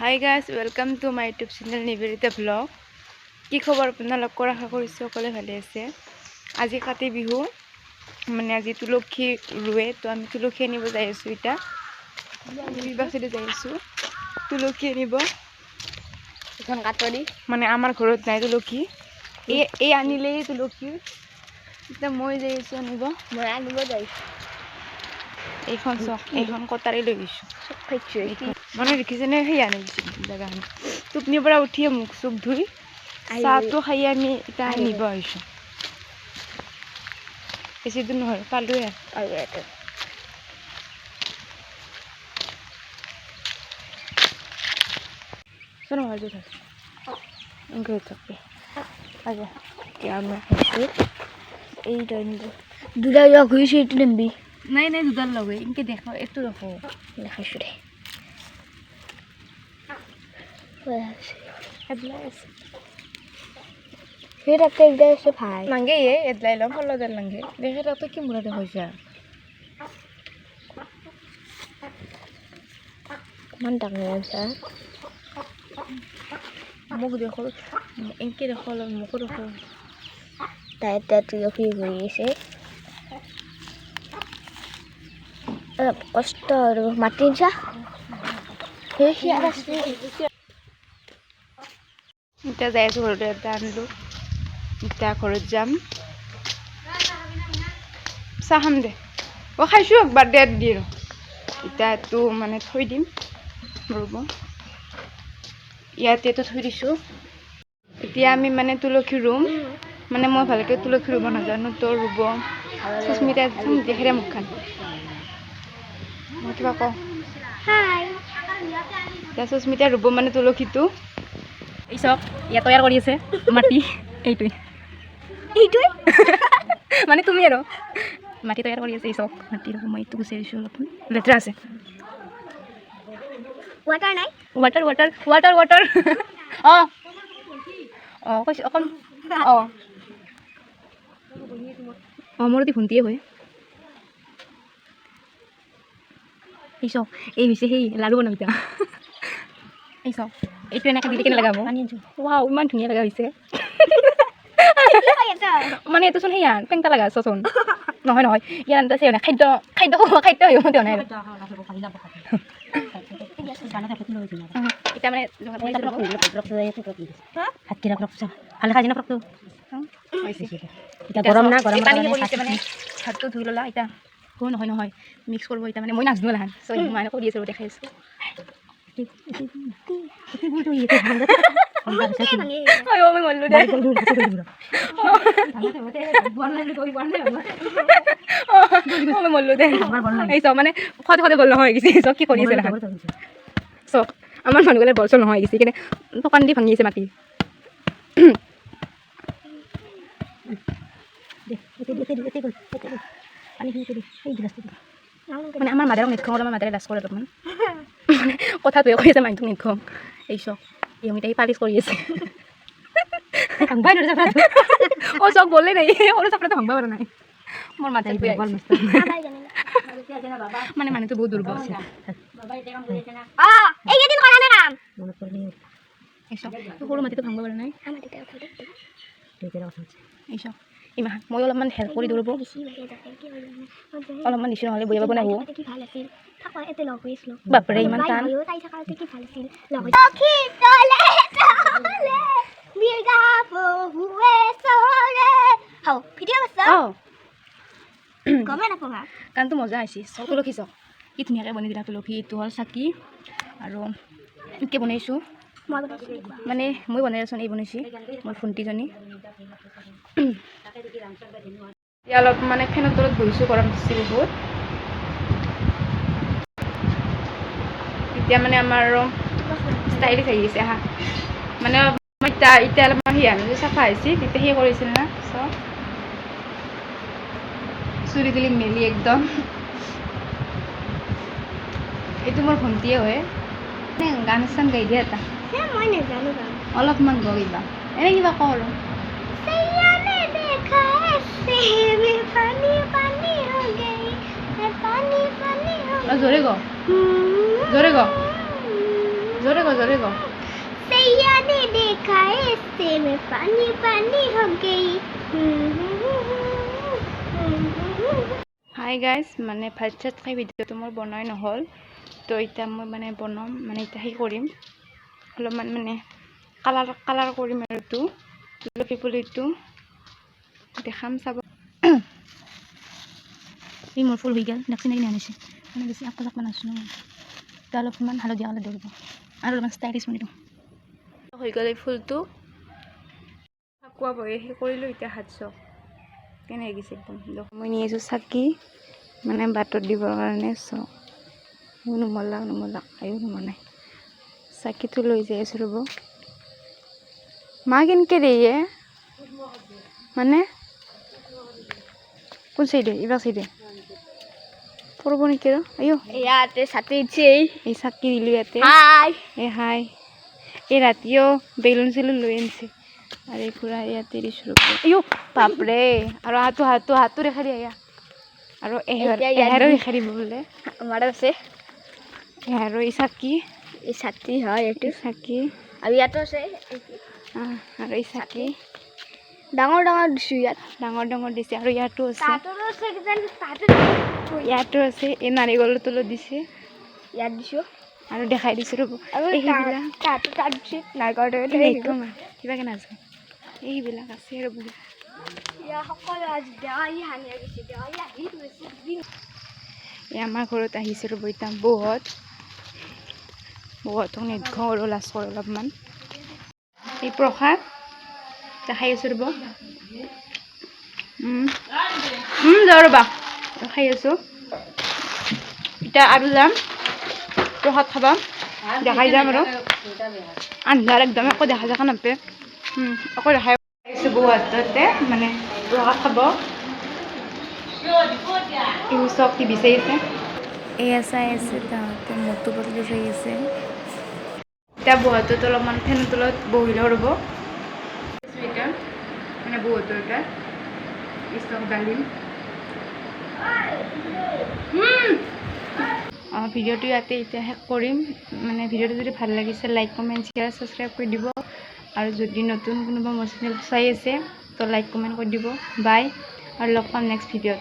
Hi guys, welcome to my YouTube channel Niberita Vlog. কি খবৰ আপোনালোকৰ আশা কৰিছো সকলে ভালে আছে। আজি কাতি বিহু মানে আজি তুলসী ৰুৱে তো আমি তুলসী আনিব যাই আছো এটা। আমি বাছতে যাই আছো তুলসী আনিব। এখন কাটৰি মানে আমাৰ ঘৰত নাই তুলসী। এই আনিলে তুলসী। এটা মই যাই আছো আনিব। মই আনিব যাইছো। এইখন কটাৰী লৈ গৈছো। মানে দেখিছেনে সেই আনি দিছো জাগাখন টোপনিৰ পৰা উঠিয়ে মুখ চুখ ধুই চাহটো খাই আমি এটা আনিব আহিছো। বেছি দূৰ নহয় পালোৱে আৰু এটা চলো ভাল কথা ইনকে থাকে আগে কি আমি খাইছো এই টাইমটো দুটা লগ হইছে এটো নিবি নাই নাই দুটা লগ হই ইনকে দেখো এটো দেখো দেখাইছো রে फिर अब तक इधर से भाई लंगे ये इधर लो फॉलो दर लंगे देखे तो की मुरा दे होइसा मन टांगे ऐसा मुख देखो इनके देखो लो मुख देखो टाइट तो फिर हुई से कष्ट और मार्टिन सा हे यार इतना जाए सो घरते इतना आनलो इतना घरत जाम चाह खाम दे खाइছো একবাৰ দে দি ইটা তো মানে থৈ দিম ৰব ইয়াতে থৈ দিছো এতিয়া আমি মানে তুলসী ৰুম মানে মই ভালকে তুলসী ৰুব নাজানো তো ৰুব সুস্মিতা দেখৰে মুখখান মই কিবা কওঁ হাই এতিয়া সুস্মিতা ৰুব মানে তুলসীটো এই সব ইয়া তৈয়াৰ কৰি আছে মাটি এইটোই মানে তুমি আৰু মাটি তৈয়াৰ কৰি আছে এই সব মাটিৰ মই এইটো গুছি দিছো অলপ লেটৰা আছে ওয়াটাৰ নাই ওয়াটাৰ ওয়াটাৰ ওয়াটাৰ ওয়াটাৰ কৈছ অকন মোৰতি ভন্টিয়ে হয় এই সব এই হৈছে সেই লাড়ু বনাম এতিয়া এই সব এইটো এনেকৈ দিলে কেনে লগাব ওৱাও ইমান ধুনীয়া লগা হৈছে মানে এইটো চোন সেয়া পেংটা লগা চোন নহয় নহয় ইয়াৰ আনটা আছে খাদ্য খাদ্য খাদ্য হৈ মতে নাই এটা মানে ভালে খাই না ফ্ৰকটো এটা গৰম না গৰম পানী কৰিছে মানে হাতটো ধুই ললা এটা নহয় নহয় মিক্স কৰিব এটা মানে মই নাজনো লাহান সো মানে কৰি আছে দেখাই আছো ayo मैं बोल दे मैं बोल दे এই সব মানে খতে খতে বল নহয় গিছে সব কি কৰি আছে না সব আমার মানুগলে বলছ নহয় গিছে কেনে দোকান দি ভাঙি আছে মাটি মানে আমার মাদারক নিখং আমার মাদারে লাজ করে তখন কথাটোৱে কৈ আছে মাইনটো নিখং এই সব ইমিটাই পালিশ কৰি আছে ভাঙবাই নৰে চাপৰাটো ও সব বলে নাই ওৰ চাপৰাটো ভাঙবা পাৰা নাই মোৰ মাথাই দুৰ্বল নষ্ট মানে মানুহটো বহুত দুৰ্বল আছে বাবা এটা কাম কৰিছে না এই দিন কৰা না কাম মনত পৰি এই সব সৰু মাটিটো ভাঙবা পাৰা নাই আমাৰ দিটা উঠাই দে তেৰা উঠাই এই সব ইমান মই অলপমান হেল্প কৰি দৌৰব অলপমান দিছো নহ'লে বহিব বনাব কি ভাল আছিল থাকা এতে লগ হৈছিল বাপৰে ইমান টান তাই থাকাতে কি ভাল আছিল লগ সখী তলে তলে মিৰ্গা বহুৱে সৰে হাও ভিডিও আছে গমে না পগা কানটো মজা আইছি সব তুলসী সব কি ধুনীয়াকৈ বনাই দিলা তুলসী এইটো হ'ল চাকি আৰু এনেকৈ বনাইছোঁ মানে মই বনাই আছোঁ এই বনাইছি মোৰ ভণ্টিজনী অলপ মানে ফেনৰ তলত বহিছোঁ গৰম দিছে বহুত এতিয়া মানে আমাৰ ষ্টাইলিছ আহি আছে হা মানে এতিয়া অলপমান সেই আনো চাফা হৈছে তেতিয়া সেই কৰিছিল না চব চুৰি তুলি মেলি একদম এইটো মোৰ ভণ্টিয়ে হয় গান চান গাই দিয়া এটা মই নাজানো অলপমান গাইবা এনে কিবা কওঁ আৰু जोरे गो जोरे गो सैया ने देखा ऐसे में पानी पानी हो गई हाय गाइस মানে ভাত চাত খাই ভিডিঅ'টো মোৰ বনাই নহ'ল তো এতিয়া মই মানে বনাম মানে এতিয়া সেই কৰিম অলপমান মানে কালাৰ কৰিম আৰু এইটো পুলিটো দেখাম চাব এই মোৰ ফুল হৈ গ'ল দেখছি নেকি আনিছে মানে বেছি অলপমান আছো এতিয়া অলপমান হালধীয়া কালাৰ দিব আৰু অলপমান ষ্টাইলিছ বনাই দিওঁ হৈ গ'ল এই ফুলটো ফাকুৱা বহি সেই কৰিলোঁ এতিয়া হাত চক কেনে লাগিছে একদম মই নিয়ে আছোঁ চাকি মানে বাটত দিবৰ কাৰণে চক নুমলা আয়ো নুমলাই চাকিটো লৈ যাই আছোঁ ৰ'ব মা কেনেকৈ দিয়ে মানে কোন চাইডে এইবাৰ চাইডে পৰব নেকি ৰ আয়ো ইয়াতে ছাতি দিছে এই চাকি দিলোঁ ইয়াতে হাই হাই এই ৰাতিও বেলুন চেলুন লৈ আনিছে আৰু এই পুৰা ইয়াতে দিছোঁ ৰ'ব আয়ো বাপৰে আৰু হাতটো দেখা দিয়া এয়া আৰু এহেৰো দেখা দিব বোলে আমাৰ আছে এহেৰো এই চাকি হয় এইটো চাকি আৰু ইয়াতো আছে আৰু এই চাকি ডাঙৰ দিছোঁ ইয়াত ডাঙৰ দিছে আৰু ইয়াতো আছে ইয়াতো আছে এই নাৰিকলৰ তলত দিছে ইয়াত দিছোঁ আৰু দেখাই দিছোঁ ৰ'ব আৰু তাত দিছে নাৰিকলৰ কিবাকে নাযায় এইবিলাক আছে আৰু বহুত এই আমাৰ ঘৰত আহিছে ৰ'ব এতিয়া বহুতক নিৰ্ঘ আৰু লাজ কৰোঁ অলপমান এই প্ৰসাদ খাই আছোঁ ৰ'ব যাওঁ ৰ'বা খাই আছোঁ এতিয়া আৰু যাম প্ৰসাদ খাবা দেখাই যাম আৰু আন্ধাৰ একদম একো দেখা নাপায় আকৌ দেখাই আহিছোঁ বহুততে মানে প্ৰসাদ খাব এই চব কি বিচাৰি আছে এয়া চাই আছে তাহাঁতে মটো বদলি চাই আছে এতিয়া বহুতত অলপমান ফেনৰ তলত বহিলেও ৰ'ব এতিয়া মানে বহুতৰ এতিয়া ডালিম ভিডিঅ'টো ইয়াতে এতিয়া শেষ কৰিম মানে ভিডিঅ'টো যদি ভাল লাগিছে লাইক কমেণ্ট শ্বেয়াৰ ছাবস্ক্ৰাইব কৰি দিব আৰু যদি নতুন কোনোবা মোৰ চেনেল চাই আছে তো লাইক কমেণ্ট কৰি দিব বাই আৰু লগ পাম নেক্সট ভিডিঅ'ত